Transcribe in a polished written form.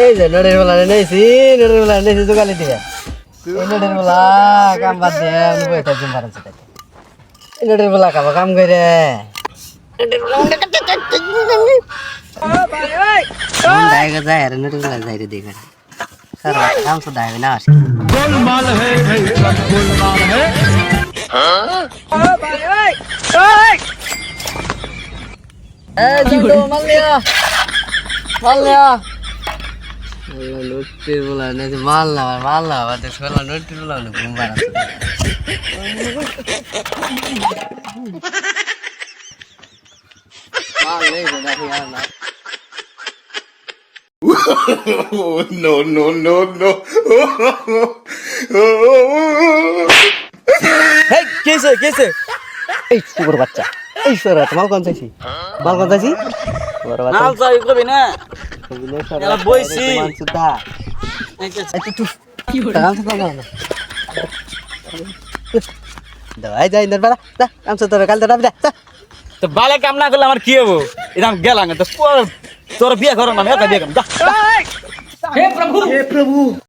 এই যে নড়ের বেলা নেছি দোকানে দিয়ে এই নড়ের বেলা কাম বাদ দিয়ে আমি বইটা জুম পারাচ্ছি এই নড়ের বেলা খাবো কাম করে যায় আর নড়ের বেলা যাই রে দেখে স্যার কাম তো দায় না আসে गोलमाल है भाई सब गोलमाल है নোটির বলা মাল না শোলা নোটির বলা ঘুম পাড়াচ্ছে মাল নেই দেখি আর না no, no, no, no. হেই কেসে এই শুকর বাচ্চা এই সরা মাল কোন চাইছি শুকর বাচ্চা নাল চাই কবি না এলা বইছি সুদা এই তুই কি হলো কাম তো না দাই যাই ইন্দর বাড়া যা কাম তো কাল তো রাবি যা তো বালে কাম না করলে আমার কি হবো এরকম গেলাম তো তোর বিয়ে করো না আমি একা বিয়ে করব যা हे प्रभु